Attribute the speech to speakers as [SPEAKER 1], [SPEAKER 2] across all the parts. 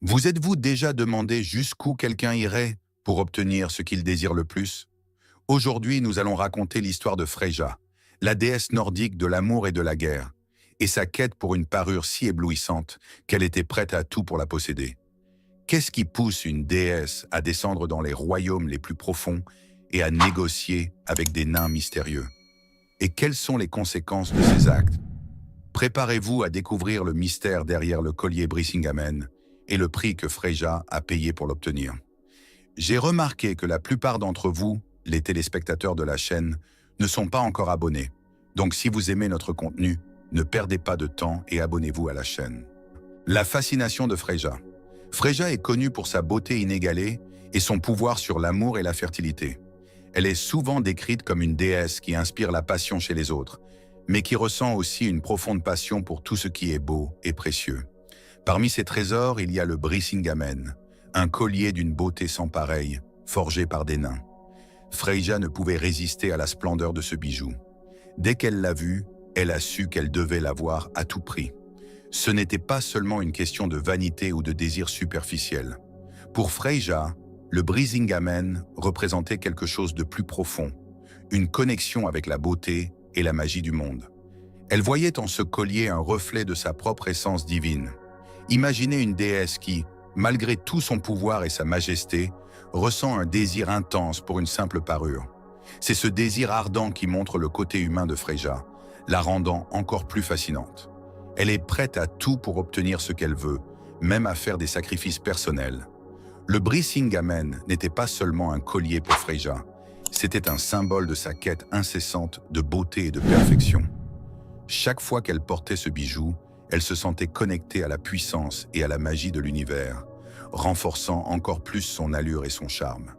[SPEAKER 1] Vous êtes-vous déjà demandé jusqu'où quelqu'un irait pour obtenir ce qu'il désire le plus? Aujourd'hui, nous allons raconter l'histoire de Freyja, la déesse nordique de l'amour et de la guerre, et sa quête pour une parure si éblouissante qu'elle était prête à tout pour la posséder. Qu'est-ce qui pousse une déesse à descendre dans les royaumes les plus profonds et à négocier avec des nains mystérieux? Et quelles sont les conséquences de ces actes? Préparez-vous à découvrir le mystère derrière le collier Brisingamen et le prix que Freyja a payé pour l'obtenir. J'ai remarqué que la plupart d'entre vous, les téléspectateurs de la chaîne, ne sont pas encore abonnés. Donc si vous aimez notre contenu, ne perdez pas de temps et abonnez-vous à la chaîne. La fascination de Freyja. Freyja est connue pour sa beauté inégalée et son pouvoir sur l'amour et la fertilité. Elle est souvent décrite comme une déesse qui inspire la passion chez les autres, mais qui ressent aussi une profonde passion pour tout ce qui est beau et précieux. Parmi ses trésors, il y a le Brisingamen, un collier d'une beauté sans pareille, forgé par des nains. Freyja ne pouvait résister à la splendeur de ce bijou. Dès qu'elle l'a vu, elle a su qu'elle devait l'avoir à tout prix. Ce n'était pas seulement une question de vanité ou de désir superficiel. Pour Freyja, le Brisingamen représentait quelque chose de plus profond, une connexion avec la beauté et la magie du monde. Elle voyait en ce collier un reflet de sa propre essence divine. Imaginez une déesse qui, malgré tout son pouvoir et sa majesté, ressent un désir intense pour une simple parure. C'est ce désir ardent qui montre le côté humain de Freyja, la rendant encore plus fascinante. Elle est prête à tout pour obtenir ce qu'elle veut, même à faire des sacrifices personnels. Le Brisingamen n'était pas seulement un collier pour Freyja, c'était un symbole de sa quête incessante de beauté et de perfection. Chaque fois qu'elle portait ce bijou, elle se sentait connectée à la puissance et à la magie de l'univers, renforçant encore plus son allure et son charme.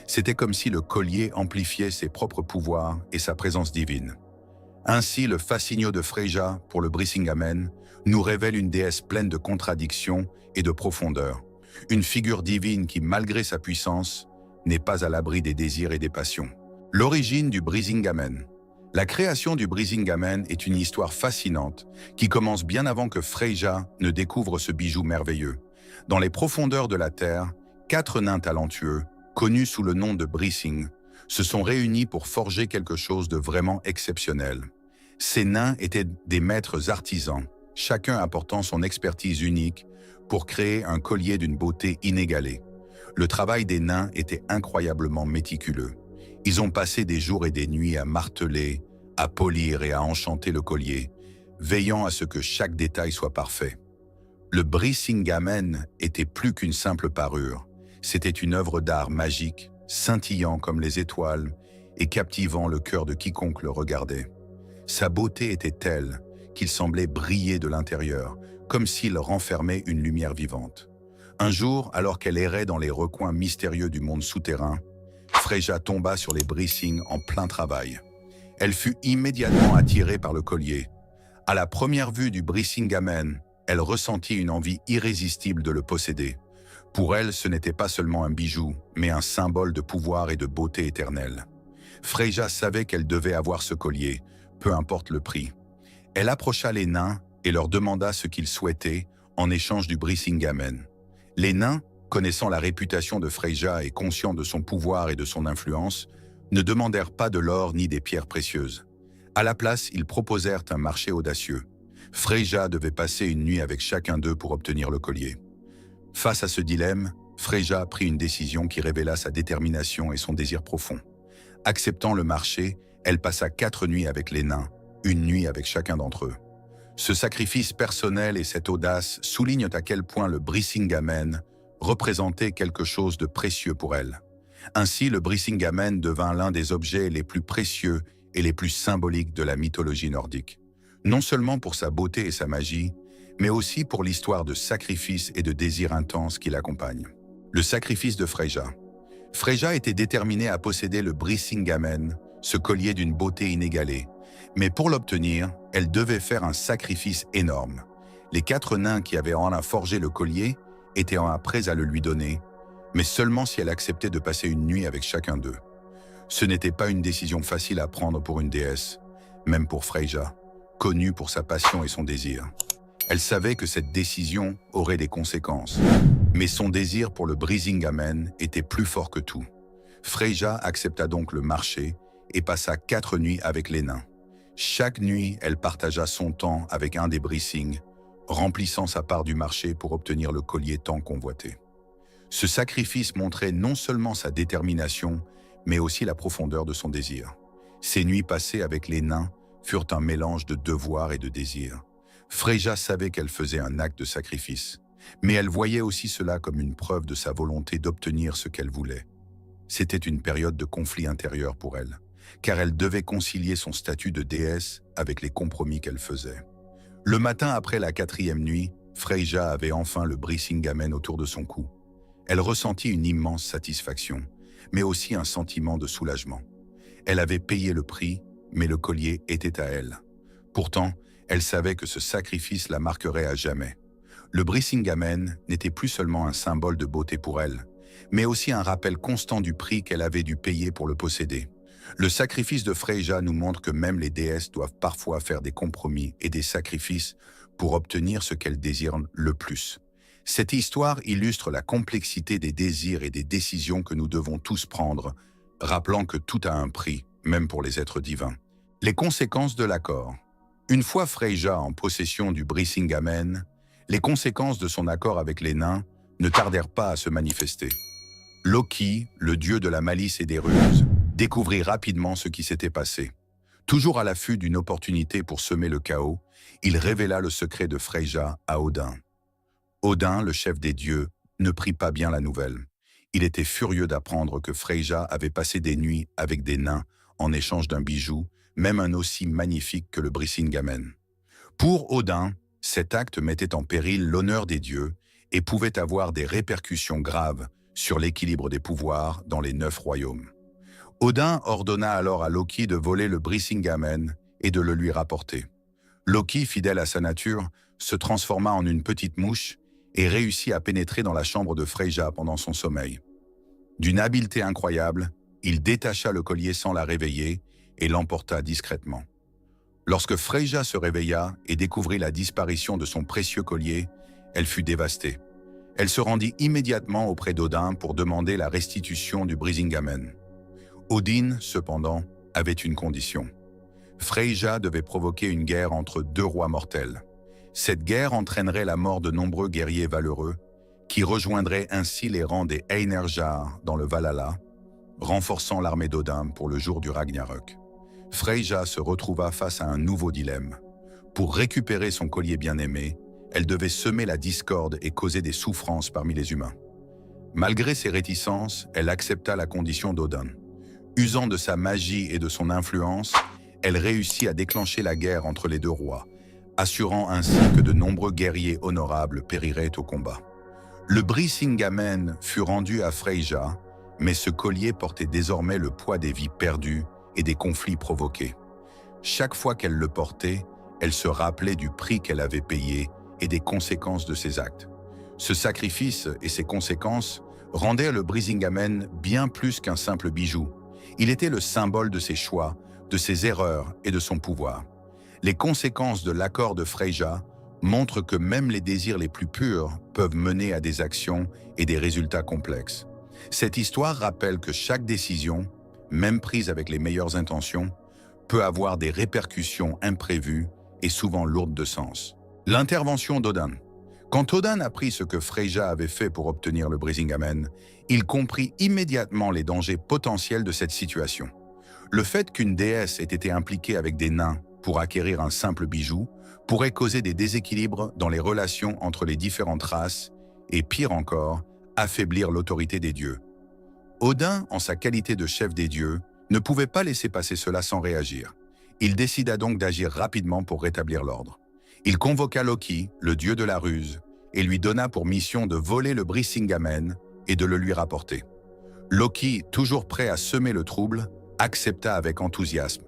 [SPEAKER 1] C'était comme si le collier amplifiait ses propres pouvoirs et sa présence divine. Ainsi, le fascinio de Freyja pour le Brisingamen nous révèle une déesse pleine de contradictions et de profondeur, une figure divine qui, malgré sa puissance, n'est pas à l'abri des désirs et des passions. L'origine du Brisingamen. La création du Brisingamen est une histoire fascinante qui commence bien avant que Freyja ne découvre ce bijou merveilleux. Dans les profondeurs de la Terre, 4 nains talentueux, connus sous le nom de Brising, se sont réunis pour forger quelque chose de vraiment exceptionnel. Ces nains étaient des maîtres artisans, chacun apportant son expertise unique pour créer un collier d'une beauté inégalée. Le travail des nains était incroyablement méticuleux. Ils ont passé des jours et des nuits à marteler, à polir et à enchanter le collier, veillant à ce que chaque détail soit parfait. Le Brisingamen était plus qu'une simple parure. C'était une œuvre d'art magique, scintillant comme les étoiles et captivant le cœur de quiconque le regardait. Sa beauté était telle qu'il semblait briller de l'intérieur, comme s'il renfermait une lumière vivante. Un jour, alors qu'elle errait dans les recoins mystérieux du monde souterrain, Freyja tomba sur les Brising en plein travail. Elle fut immédiatement attirée par le collier. À la première vue du Brisingamen, elle ressentit une envie irrésistible de le posséder. Pour elle, ce n'était pas seulement un bijou, mais un symbole de pouvoir et de beauté éternelle. Freyja savait qu'elle devait avoir ce collier, peu importe le prix. Elle approcha les nains et leur demanda ce qu'ils souhaitaient en échange du Brisingamen. Les nains, connaissant la réputation de Freyja et conscients de son pouvoir et de son influence, ne demandèrent pas de l'or ni des pierres précieuses. À la place, ils proposèrent un marché audacieux. Freyja devait passer une nuit avec chacun d'eux pour obtenir le collier. Face à ce dilemme, Freyja prit une décision qui révéla sa détermination et son désir profond. Acceptant le marché, elle passa 4 nuits avec les nains, une nuit avec chacun d'entre eux. Ce sacrifice personnel et cette audace soulignent à quel point le Brisingamen représentait quelque chose de précieux pour elle. Ainsi, le Brisingamen devint l'un des objets les plus précieux et les plus symboliques de la mythologie nordique. Non seulement pour sa beauté et sa magie, mais aussi pour l'histoire de sacrifice et de désir intense qui l'accompagne. Le sacrifice de Freyja. Freyja était déterminée à posséder le Brisingamen, ce collier d'une beauté inégalée. Mais pour l'obtenir, elle devait faire un sacrifice énorme. Les 4 nains qui avaient en forgé le collier étaient prêts à le lui donner, mais seulement si elle acceptait de passer une nuit avec chacun d'eux. Ce n'était pas une décision facile à prendre pour une déesse, même pour Freyja, connue pour sa passion et son désir. Elle savait que cette décision aurait des conséquences. Mais son désir pour le Brisingamen était plus fort que tout. Freyja accepta donc le marché et passa 4 nuits avec les nains. Chaque nuit, elle partagea son temps avec un des Brising, remplissant sa part du marché pour obtenir le collier tant convoité. Ce sacrifice montrait non seulement sa détermination, mais aussi la profondeur de son désir. Ces nuits passées avec les nains furent un mélange de devoir et de désir. Freyja savait qu'elle faisait un acte de sacrifice, mais elle voyait aussi cela comme une preuve de sa volonté d'obtenir ce qu'elle voulait. C'était une période de conflit intérieur pour elle, car elle devait concilier son statut de déesse avec les compromis qu'elle faisait. Le matin après la 4e nuit, Freyja avait enfin le Brisingamen autour de son cou. Elle ressentit une immense satisfaction, mais aussi un sentiment de soulagement. Elle avait payé le prix, mais le collier était à elle. Pourtant, elle savait que ce sacrifice la marquerait à jamais. Le Brisingamen n'était plus seulement un symbole de beauté pour elle, mais aussi un rappel constant du prix qu'elle avait dû payer pour le posséder. Le sacrifice de Freyja nous montre que même les déesses doivent parfois faire des compromis et des sacrifices pour obtenir ce qu'elles désirent le plus. Cette histoire illustre la complexité des désirs et des décisions que nous devons tous prendre, rappelant que tout a un prix, même pour les êtres divins. Les conséquences de l'accord. Une fois Freyja en possession du Brisingamen, les conséquences de son accord avec les nains ne tardèrent pas à se manifester. Loki, le dieu de la malice et des ruses, découvrit rapidement ce qui s'était passé. Toujours à l'affût d'une opportunité pour semer le chaos, il révéla le secret de Freyja à Odin. Odin, le chef des dieux, ne prit pas bien la nouvelle. Il était furieux d'apprendre que Freyja avait passé des nuits avec des nains en échange d'un bijou, même un aussi magnifique que le Brisingamen. Pour Odin, cet acte mettait en péril l'honneur des dieux et pouvait avoir des répercussions graves sur l'équilibre des pouvoirs dans les 9 royaumes. Odin ordonna alors à Loki de voler le Brisingamen et de le lui rapporter. Loki, fidèle à sa nature, se transforma en une petite mouche et réussit à pénétrer dans la chambre de Freyja pendant son sommeil. D'une habileté incroyable, il détacha le collier sans la réveiller et l'emporta discrètement. Lorsque Freyja se réveilla et découvrit la disparition de son précieux collier, elle fut dévastée. Elle se rendit immédiatement auprès d'Odin pour demander la restitution du Brisingamen. Odin, cependant, avait une condition. Freyja devait provoquer une guerre entre 2 rois mortels. Cette guerre entraînerait la mort de nombreux guerriers valeureux, qui rejoindraient ainsi les rangs des Einherjar dans le Valhalla, renforçant l'armée d'Odin pour le jour du Ragnarök. Freyja se retrouva face à un nouveau dilemme. Pour récupérer son collier bien-aimé, elle devait semer la discorde et causer des souffrances parmi les humains. Malgré ses réticences, elle accepta la condition d'Odin. Usant de sa magie et de son influence, elle réussit à déclencher la guerre entre les 2 rois, assurant ainsi que de nombreux guerriers honorables périraient au combat. Le Brisingamen fut rendu à Freyja, mais ce collier portait désormais le poids des vies perdues et des conflits provoqués. Chaque fois qu'elle le portait, elle se rappelait du prix qu'elle avait payé et des conséquences de ses actes. Ce sacrifice et ses conséquences rendaient le Brisingamen bien plus qu'un simple bijou. Il était le symbole de ses choix, de ses erreurs et de son pouvoir. Les conséquences de l'accord de Freyja montrent que même les désirs les plus purs peuvent mener à des actions et des résultats complexes. Cette histoire rappelle que chaque décision, même prise avec les meilleures intentions, peut avoir des répercussions imprévues et souvent lourdes de sens. L'intervention d'Odin. Quand Odin apprit ce que Freyja avait fait pour obtenir le Brisingamen, il comprit immédiatement les dangers potentiels de cette situation. Le fait qu'une déesse ait été impliquée avec des nains pour acquérir un simple bijou pourrait causer des déséquilibres dans les relations entre les différentes races et, pire encore, affaiblir l'autorité des dieux. Odin, en sa qualité de chef des dieux, ne pouvait pas laisser passer cela sans réagir. Il décida donc d'agir rapidement pour rétablir l'ordre. Il convoqua Loki, le dieu de la ruse, et lui donna pour mission de voler le Brisingamen et de le lui rapporter. Loki, toujours prêt à semer le trouble, accepta avec enthousiasme.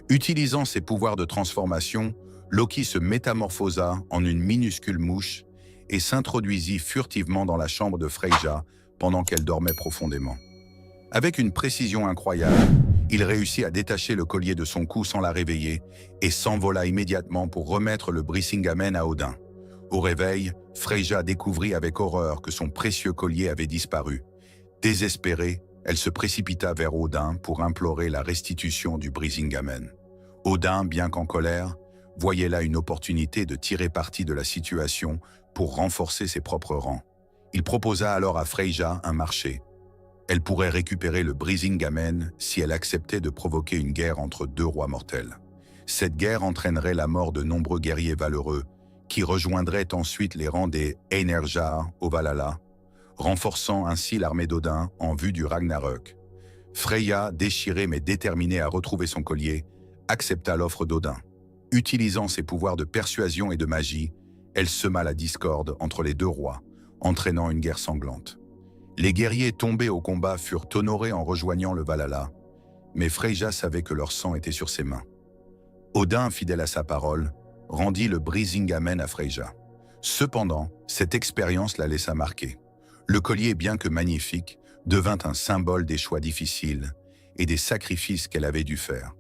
[SPEAKER 1] Utilisant ses pouvoirs de transformation, Loki se métamorphosa en une minuscule mouche et s'introduisit furtivement dans la chambre de Freyja pendant qu'elle dormait profondément. Avec une précision incroyable, il réussit à détacher le collier de son cou sans la réveiller et s'envola immédiatement pour remettre le Brisingamen à Odin. Au réveil, Freyja découvrit avec horreur que son précieux collier avait disparu. Désespérée, elle se précipita vers Odin pour implorer la restitution du Brisingamen. Odin, bien qu'en colère, voyait là une opportunité de tirer parti de la situation pour renforcer ses propres rangs. Il proposa alors à Freyja un marché. Elle pourrait récupérer le Brisingamen si elle acceptait de provoquer une guerre entre deux rois mortels. Cette guerre entraînerait la mort de nombreux guerriers valeureux, qui rejoindraient ensuite les rangs des Einherjar au Valhalla, renforçant ainsi l'armée d'Odin en vue du Ragnarök. Freyja, déchirée mais déterminée à retrouver son collier, accepta l'offre d'Odin. Utilisant ses pouvoirs de persuasion et de magie, elle sema la discorde entre les deux rois, entraînant une guerre sanglante. Les guerriers tombés au combat furent honorés en rejoignant le Valhalla, mais Freyja savait que leur sang était sur ses mains. Odin, fidèle à sa parole, rendit le Brisingamen à Freyja. Cependant, cette expérience la laissa marquer. Le collier, bien que magnifique, devint un symbole des choix difficiles et des sacrifices qu'elle avait dû faire.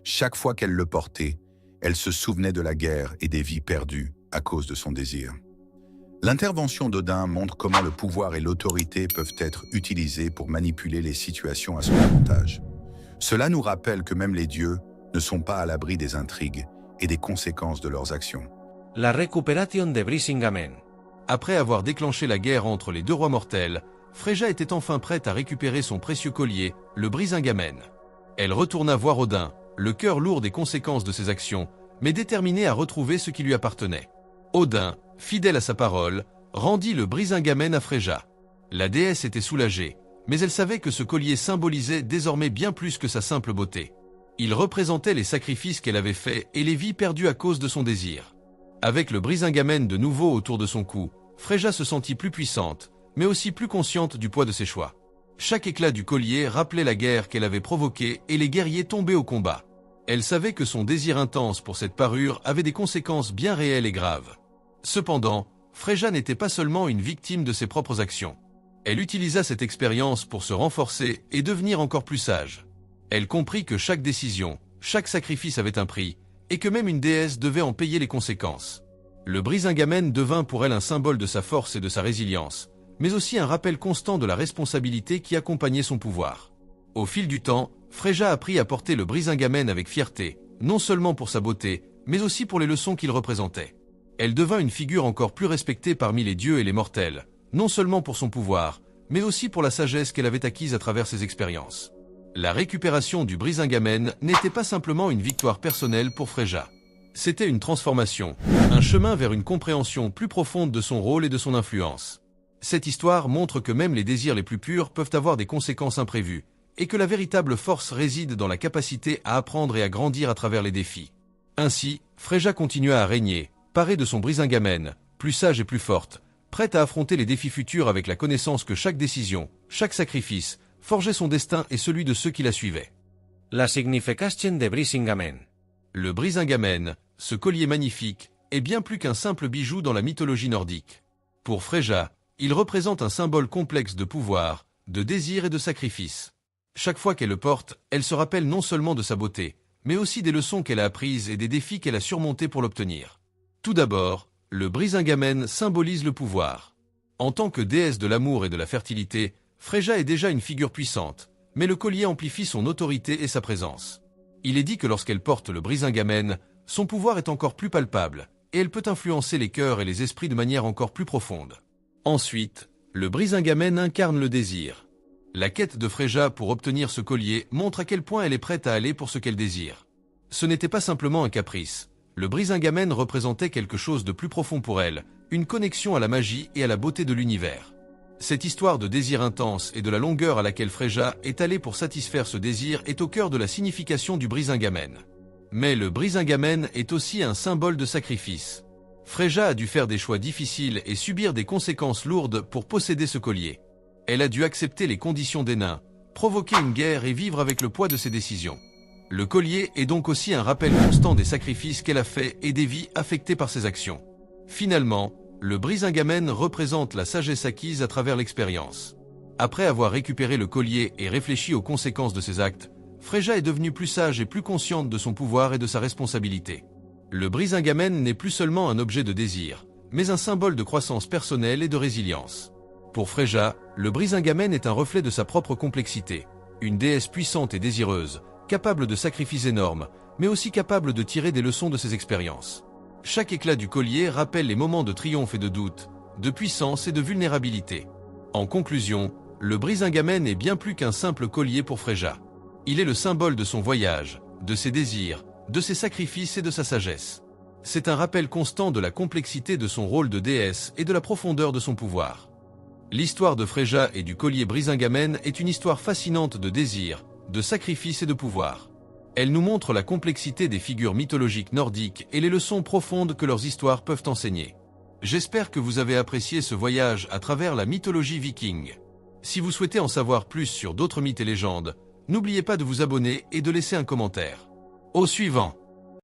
[SPEAKER 1] Chaque fois qu'elle le portait, elle se souvenait de la guerre et des vies perdues à cause de son désir. L'intervention d'Odin montre comment le pouvoir et l'autorité peuvent être utilisés pour manipuler les situations à son avantage. Cela nous rappelle que même les dieux ne sont pas à l'abri des intrigues et des conséquences de leurs actions.
[SPEAKER 2] La recuperación de Brisingamen. Après avoir déclenché la guerre entre les deux rois mortels, Freyja était enfin prête à récupérer son précieux collier, le Brisingamen. Elle retourna voir Odin, le cœur lourd des conséquences de ses actions, mais déterminée à retrouver ce qui lui appartenait. Odin, fidèle à sa parole, rendit le Brisingamen à Freyja. La déesse était soulagée, mais elle savait que ce collier symbolisait désormais bien plus que sa simple beauté. Il représentait les sacrifices qu'elle avait faits et les vies perdues à cause de son désir. Avec le Brisingamen de nouveau autour de son cou, Freyja se sentit plus puissante, mais aussi plus consciente du poids de ses choix. Chaque éclat du collier rappelait la guerre qu'elle avait provoquée et les guerriers tombés au combat. Elle savait que son désir intense pour cette parure avait des conséquences bien réelles et graves. Cependant, Freyja n'était pas seulement une victime de ses propres actions. Elle utilisa cette expérience pour se renforcer et devenir encore plus sage. Elle comprit que chaque décision, chaque sacrifice avait un prix, et que même une déesse devait en payer les conséquences. Le Brisingamen devint pour elle un symbole de sa force et de sa résilience, mais aussi un rappel constant de la responsabilité qui accompagnait son pouvoir. Au fil du temps, Freyja apprit à porter le Brisingamen avec fierté, non seulement pour sa beauté, mais aussi pour les leçons qu'il représentait. Elle devint une figure encore plus respectée parmi les dieux et les mortels, non seulement pour son pouvoir, mais aussi pour la sagesse qu'elle avait acquise à travers ses expériences. La récupération du Brisingamen n'était pas simplement une victoire personnelle pour Freyja. C'était une transformation, un chemin vers une compréhension plus profonde de son rôle et de son influence. Cette histoire montre que même les désirs les plus purs peuvent avoir des conséquences imprévues, et que la véritable force réside dans la capacité à apprendre et à grandir à travers les défis. Ainsi, Freyja continua à régner, parée de son Brisingamen, plus sage et plus forte, prête à affronter les défis futurs avec la connaissance que chaque décision, chaque sacrifice, forgeait son destin et celui de ceux qui la suivaient. La signification de Brisingamen. Le Brisingamen, ce collier magnifique, est bien plus qu'un simple bijou dans la mythologie nordique. Pour Freyja, il représente un symbole complexe de pouvoir, de désir et de sacrifice. Chaque fois qu'elle le porte, elle se rappelle non seulement de sa beauté, mais aussi des leçons qu'elle a apprises et des défis qu'elle a surmontés pour l'obtenir. Tout d'abord, le Brisingamen symbolise le pouvoir. En tant que déesse de l'amour et de la fertilité, Freyja est déjà une figure puissante, mais le collier amplifie son autorité et sa présence. Il est dit que lorsqu'elle porte le Brisingamen, son pouvoir est encore plus palpable, et elle peut influencer les cœurs et les esprits de manière encore plus profonde. Ensuite, le Brisingamen incarne le désir. La quête de Freyja pour obtenir ce collier montre à quel point elle est prête à aller pour ce qu'elle désire. Ce n'était pas simplement un caprice. Le Brisingamen représentait quelque chose de plus profond pour elle, une connexion à la magie et à la beauté de l'univers. Cette histoire de désir intense et de la longueur à laquelle Freyja est allée pour satisfaire ce désir est au cœur de la signification du Brisingamen. Mais le Brisingamen est aussi un symbole de sacrifice. Freyja a dû faire des choix difficiles et subir des conséquences lourdes pour posséder ce collier. Elle a dû accepter les conditions des nains, provoquer une guerre et vivre avec le poids de ses décisions. Le collier est donc aussi un rappel constant des sacrifices qu'elle a faits et des vies affectées par ses actions. Finalement, le Brisingamen représente la sagesse acquise à travers l'expérience. Après avoir récupéré le collier et réfléchi aux conséquences de ses actes, Freyja est devenue plus sage et plus consciente de son pouvoir et de sa responsabilité. Le Brisingamen n'est plus seulement un objet de désir, mais un symbole de croissance personnelle et de résilience. Pour Freyja, le Brisingamen est un reflet de sa propre complexité, une déesse puissante et désireuse, capable de sacrifices énormes, mais aussi capable de tirer des leçons de ses expériences. Chaque éclat du collier rappelle les moments de triomphe et de doute, de puissance et de vulnérabilité. En conclusion, le Brisingamen est bien plus qu'un simple collier pour Freyja. Il est le symbole de son voyage, de ses désirs, de ses sacrifices et de sa sagesse. C'est un rappel constant de la complexité de son rôle de déesse et de la profondeur de son pouvoir. L'histoire de Freyja et du collier Brisingamen est une histoire fascinante de désir, de sacrifice et de pouvoir. Elle nous montre la complexité des figures mythologiques nordiques et les leçons profondes que leurs histoires peuvent enseigner. J'espère que vous avez apprécié ce voyage à travers la mythologie viking. Si vous souhaitez en savoir plus sur d'autres mythes et légendes, n'oubliez pas de vous abonner et de laisser un commentaire. Au suivant!